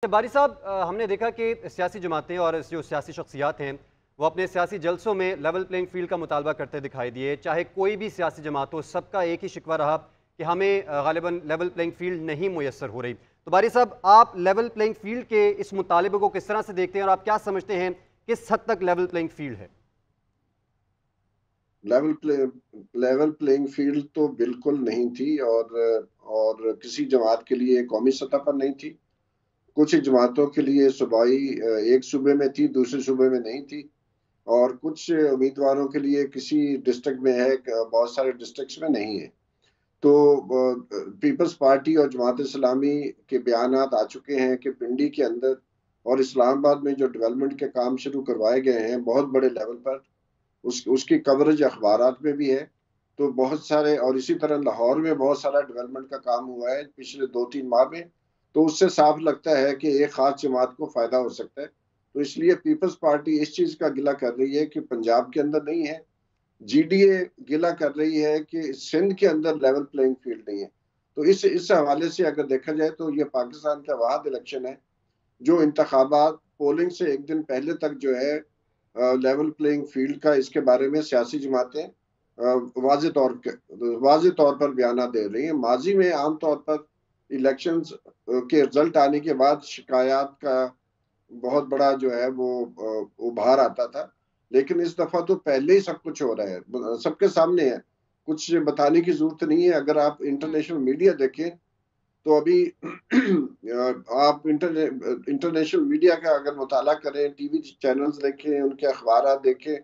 बारी साहब, हमने देखा कि सियासी जमातें और जो सियासी शख्सियात हैं वो अपने सियासी जलसों में लेवल प्लेइंग फील्ड का मुतालबा करते दिखाई दिए। चाहे कोई भी सियासी जमात हो, सबका एक ही शिकवा रहा कि हमें गालिबन लेवल प्लेइंग फील्ड नहीं मुयस्सर हो रही। तो बारी साहब, आप लेवल प्लेइंग फील्ड के इस मुतालबे को किस तरह से देखते हैं और आप क्या समझते हैं किस हद तक लेवल प्लेइंग फील्ड है? Level play level playing field तो बिल्कुल नहीं थी, और किसी जमात के लिए कौमी सतह पर नहीं थी। कुछ जमातों के लिए सूबाई एक सूबे में थी, दूसरे सूबे में नहीं थी, और कुछ उम्मीदवारों के लिए किसी डिस्ट्रिक्ट में है, बहुत सारे डिस्ट्रिक्ट्स में नहीं है। तो पीपल्स पार्टी और जमात इस्लामी के बयानात आ चुके हैं कि पिंडी के अंदर और इस्लामाबाद में जो डेवलपमेंट के काम शुरू करवाए गए हैं बहुत बड़े लेवल पर, उसकी कवरेज अखबारात में भी है। तो बहुत सारे, और इसी तरह लाहौर में बहुत सारा डेवलपमेंट का काम हुआ है पिछले 2-3 माह में। तो उससे साफ लगता है कि एक खास जमात को फायदा हो सकता है। तो इसलिए पीपल्स पार्टी इस चीज का गिला कर रही है कि पंजाब के अंदर नहीं है। जीडीए गिला कर रही है कि सिंध के अंदर लेवल प्लेइंग फील्ड नहीं है। तो इस हवाले से अगर देखा जाए तो ये पाकिस्तान का वाहिद इलेक्शन है जो इंतखाबात पोलिंग से एक दिन पहले तक जो है लेवल प्लेइंग फील्ड का, इसके बारे में सियासी जमातें वाज़े तौर पर बयान दे रही हैं। माजी में आम तौर पर इलेक्शंस के रिजल्ट आने के बाद शिकायत का बहुत बड़ा जो है वो उभार आता था, लेकिन इस दफा तो पहले ही सब कुछ हो रहा है, सबके सामने है, कुछ बताने की जरूरत नहीं है। अगर आप इंटरनेशनल मीडिया देखें तो अभी आप इंटरनेशनल मीडिया का अगर मुताला करें, टीवी चैनल्स देखें, उनके अखबार देखें,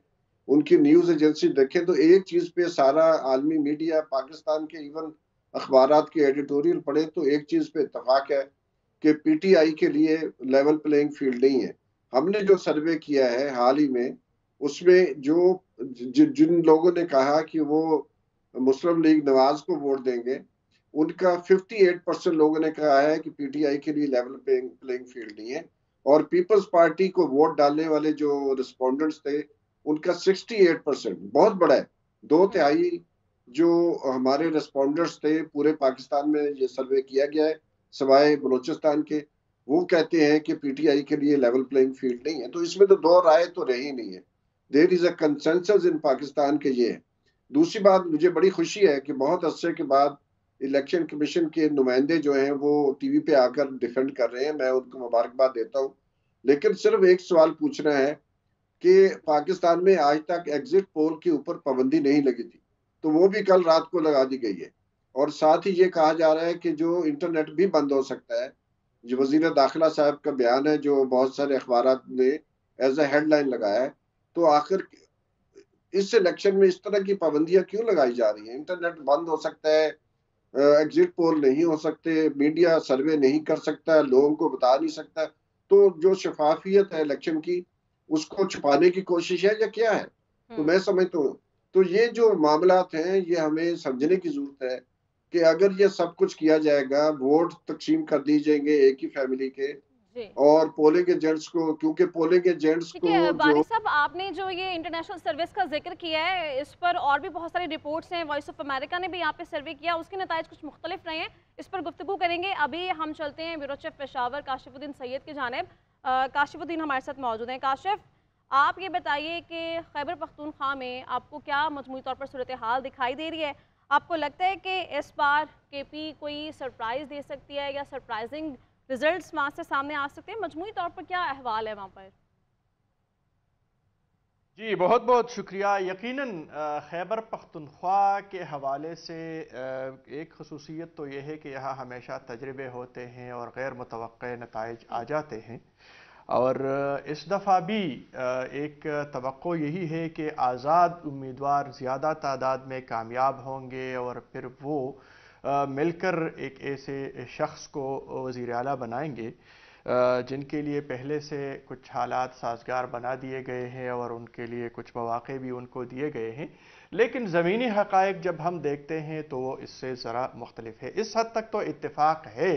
उनकी न्यूज एजेंसी देखें, तो एक चीज पे सारा आलमी मीडिया, पाकिस्तान के इवन अखबारात के एडिटोरियल पढ़े तो एक चीज पे इत्तफाक है कि पीटीआई के लिए लेवल प्लेइंग फील्ड नहीं है। हमने जो सर्वे किया है हाल ही में, उसमें जिन लोगों ने कहा कि वो मुस्लिम लीग नवाज को वोट देंगे, उनका 58% लोगों ने कहा है कि पीटीआई के लिए लेवल प्लेइंग फील्ड नहीं है। और पीपल्स पार्टी को वोट डालने वाले जो रिस्पोंडेंट्स थे, उनका 68%, बहुत बड़ा है। 2/3 जो हमारे रिस्पोंडेंट्स थे, पूरे पाकिस्तान में ये सर्वे किया गया है सवाए बलूचिस्तान के, वो कहते हैं कि पीटीआई के लिए लेवल प्लेइंग फील्ड नहीं है। तो इसमें तो दो राय तो रही नहीं है। देयर इज अ कंसेंसस इन पाकिस्तान के ये है। दूसरी बात, मुझे बड़ी खुशी है कि बहुत अरसे के बाद इलेक्शन कमीशन के नुमाइंदे जो हैं वो टीवी पे आकर डिफेंड कर रहे हैं, मैं उनको मुबारकबाद देता हूँ। लेकिन सिर्फ एक सवाल पूछना है कि पाकिस्तान में आज तक एग्जिट पोल के ऊपर पाबंदी नहीं लगी थी, तो वो भी कल रात को लगा दी गई है। और साथ ही ये कहा जा रहा है कि जो इंटरनेट भी बंद हो सकता है। जो वजीर दाखिला साहब का बयान है, जो बहुत सारे अखबार ने एज ए हेडलाइन लगाया है। तो आखिर इस इलेक्शन में इस तरह की पाबंदियां क्यों लगाई जा रही हैं? इंटरनेट बंद हो सकता है, एग्जिट पोल नहीं हो सकते, मीडिया सर्वे नहीं कर सकता, लोगों को बता नहीं सकता। तो जो शफाफियत है इलेक्शन की, उसको छुपाने की कोशिश है या क्या है? तो मैं समझता हूँ, तो ये जो मामलात हैं ये हमें समझने की जरूरत है कि अगर ये सब कुछ किया जाएगा, वोट तकसीम कर दी जाएंगे एक ही फैमिली के, जी। और पोलिंग एजेंट्स को, क्योंकि पोलिंग एजेंट्स ठीक को है जो बारी साहब, आपने जो ये इंटरनेशनल सर्विस का जिक्र किया है, इस पर और भी बहुत सारी रिपोर्ट्स हैं। वॉइस ऑफ अमेरिका ने भी यहाँ पे सर्वे किया, उसके नताइज कुछ मुख्तलिफ रहे हैं। इस पर गुफ्तगू करेंगे। अभी हम चलते हैं ब्यूरो चीफ पेशावर काशिफुद्दीन सैयद की जानिब। काशिफुद्दीन हमारे साथ मौजूद हैं। काशिफ, आप ये बताइए कि खैबर पख्तूनख्वा में आपको क्या मजमूई तौर पर सूरत हाल दिखाई दे रही है? आपको लगता है कि इस बार केपी कोई सरप्राइज़ दे सकती है या सरप्राइजिंग रिजल्ट्स वहाँ से सामने आ सकते हैं? मजमूई तौर पर क्या अहवाल है वहाँ पर? जी बहुत बहुत शुक्रिया। यकीनन खैबर पख्तूनख्वा के हवाले से एक खसूसियत तो ये है कि यहाँ हमेशा तजर्बे होते हैं और गैर मुतवक्के नताइज आ जाते हैं। और इस दफ़ा भी एक तवक्को यही है कि आज़ाद उम्मीदवार ज़्यादा तादाद में कामयाब होंगे और फिर वो मिलकर एक ऐसे शख्स को वज़ीर आला बनाएंगे जिनके लिए पहले से कुछ हालात साजगार बना दिए गए हैं और उनके लिए कुछ मौक़े भी उनको दिए गए हैं। लेकिन ज़मीनी हक़ाइक़ जब हम देखते हैं तो वो इससे ज़रा मुख्तलिफ है। इस हद तक तो इत्तेफाक है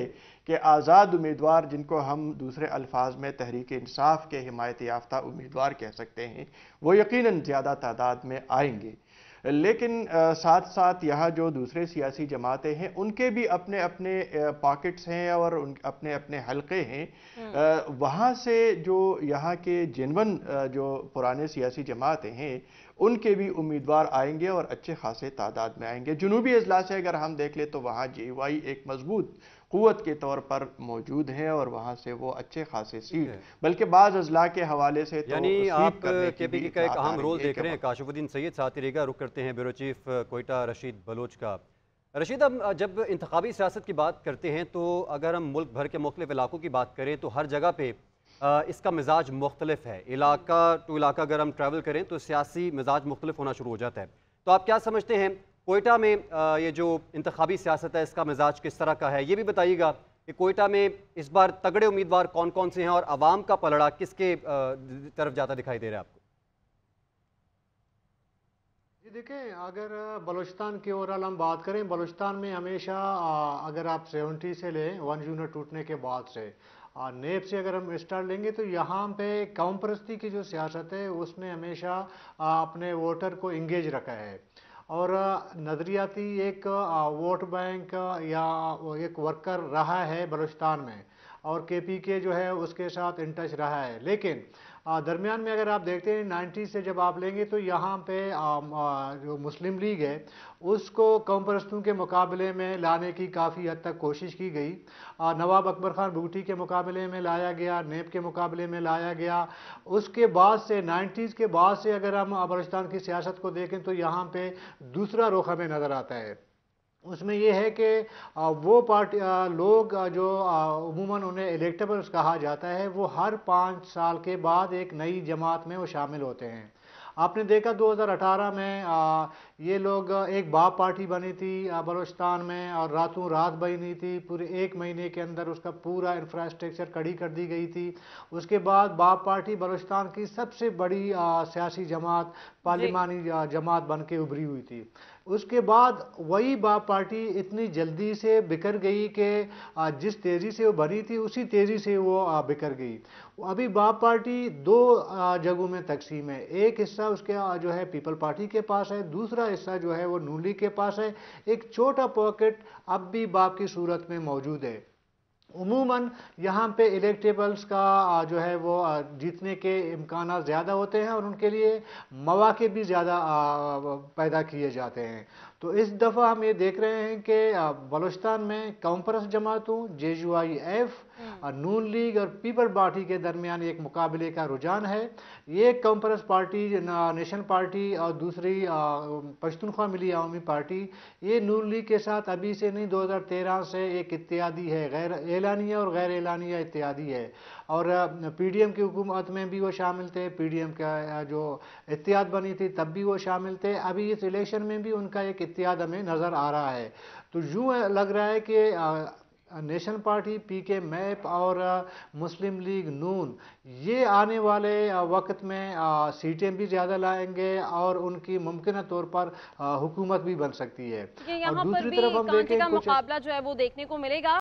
कि आज़ाद उम्मीदवार, जिनको हम दूसरे अल्फाज में तहरीक इंसाफ के हिमायत याफ्ता उम्मीदवार कह सकते हैं, वो यकीनन ज़्यादा तादाद में आएंगे। لیکن ساتھ ساتھ یہاں جو دوسرے سیاسی جماعتیں ہیں ان کے بھی اپنے اپنے پاکٹس ہیں اور اپنے اپنے حلقے ہیں. وہاں سے جو یہاں کے جنون جو پرانے سیاسی جماعتیں ہیں ان کے بھی امیدوار آئیں گے اور اچھے خاصے تعداد میں آئیں گے. جنوبی اضلاع سے اگر ہم دیکھ لیں تو وہاں جے یو آئی ایک مضبوط قوت کے طور پر موجود ہے اور وہاں سے وہ اچھے خاصے سیٹ بلکہ بعض اضلاع کے حوالے سے تو یعنی آپ سویپ کرنے کے کی پی بھی کا ایک اطلاعات آ اہم رہی رول ہے دیکھ کہ رہے ہیں. کاشف الدین سید ساتھ رہے گا. رخ کرتے ہیں بیورو چیف کوئٹہ رشید بلوچ کا. رشید، ہم جب انتخابی سیاست کی بات کرتے ہیں تو اگر ہم ملک بھر کے مختلف علاقوں کی بات کریں تو ہر جگہ پہ اس کا مزاج مختلف ہے. علاقہ ٹو علاقہ اگر ہم ٹریول کریں تو سیاسی مزاج مختلف ہونا شروع ہو جاتا ہے. تو آپ کیا سمجھتے ہیں کوئٹہ میں یہ جو انتخابی سیاست ہے اس کا مزاج کس طرح کا ہے؟ یہ بھی بتائیے گا کہ کوئٹہ میں اس بار تگڑے امیدوار کون کون سے ہیں اور عوام کا پلڑا کس کے طرف جاتا دکھائی دے رہا ہے آپ کو؟ جی دیکھیں، اگر بلوچستان کی اوورال ہم بات کریں، بلوچستان میں ہمیشہ اگر آپ 70 سے لیں 1 یونٹ ٹوٹنے کے بعد سے نیب سے اگر ہم اسٹارٹ لیں گے تو یہاں پہ قوم پرستی کی جو سیاست ہے اس نے ہمیشہ اپنے ووٹر کو انگیج رکھا ہے اور نظریاتی ایک ووٹ بینک یا ایک ورکر رہا ہے بلوچستان میں اور کے پی کے جو ہے اس کے ساتھ ان ٹچ رہا ہے. لیکن درمیان میں اگر آپ دیکھتے ہیں 90 سے جب آپ لیں گے تو یہاں پہ جو مسلم لیگ ہے اس کو قوم پرستوں کے مقابلے میں لانے کی کافی حد تک کوشش کی گئی. نواب اکبر خان بھوٹی کے مقابلے میں لایا گیا، نیب کے مقابلے میں لایا گیا. اس کے بعد سے 90s کے بعد سے اگر ہم بلوچستان کی سیاست کو دیکھیں تو یہاں پہ دوسرا رخ ہمیں نظر آتا ہے. اس میں یہ ہے کہ وہ پارٹی لوگ جو عموماً انہیں الیکٹیبلز کہا جاتا ہے وہ ہر 5 سال کے بعد ایک نئی جماعت میں وہ شامل ہوتے ہیں. آپ نے دیکھا 2018 میں یہ لوگ ایک باپ پارٹی بنی تھی بلوچستان میں اور راتوں رات بنی تھی. پورے 1 مہینے کے اندر اس کا پورا انفراسٹرکچر کھڑی کر دی گئی تھی. اس کے بعد باپ پارٹی بلوچستان کی سب سے بڑی سیاسی جماعت پارلیمانی جماعت بن کے ابھری ہوئی تھی. اس کے بعد وہی باپ پارٹی اتنی جلدی سے بکھر گئی کہ جس تیزی سے وہ بنی تھی اسی تیزی سے وہ بکھر گئی. ابھی باپ پارٹی 2 جگہوں میں تقسیم ہے. ایک حصہ اس کے جو ہے پیپل پارٹی کے پاس ہے، دوسرا حصہ جو ہے وہ نون لیگ کے پاس ہے. ایک چھوٹا پاکٹ اب بھی باپ کی صورت میں موجود ہے. عموماً یہاں پہ الیکٹیبلز کا جو ہے وہ جیتنے کے امکانات زیادہ ہوتے ہیں اور ان کے لیے مواقع بھی زیادہ پیدا کیے جاتے ہیں. تو اس دفعہ ہم یہ دیکھ رہے ہیں کہ بلوچستان میں قوم پرست جماعتوں J U I F, Noon league اور پیپل پارٹی کے درمیان ایک مقابلے کا رجحان ہے. یہ قوم پرست پارٹی نیشنل پارٹی اور دوسری پشتونخوا ملی عوامی پارٹی یہ نون لیگ کے ساتھ ابھی سے نہیں 2013 سے ایک اتحادی ہے، غیر اعلانیہ اور غیر اعلانیہ اتحادی ہے. اور پی ڈی ایم کی حکومت میں بھی وہ شامل تھے، پی ڈی ایم کا جو اتحاد بنی تھی تب بھی وہ شامل تھے. ابھی اس الیکشن میں بھی ان کا ایک اتحاد ہمیں نظر آ رہا ہے. تو یوں لگ رہا ہے کہ نیشنل پارٹی، پی کے میپ اور مسلم لیگ نون یہ آنے والے وقت میں سیٹیں بھی زیادہ لائیں گے اور ان کی ممکنہ طور پر حکومت بھی بن سکتی ہے. یہاں پر بھی کانٹے کا مقابلہ جو ہے وہ دیکھنے کو ملے گا.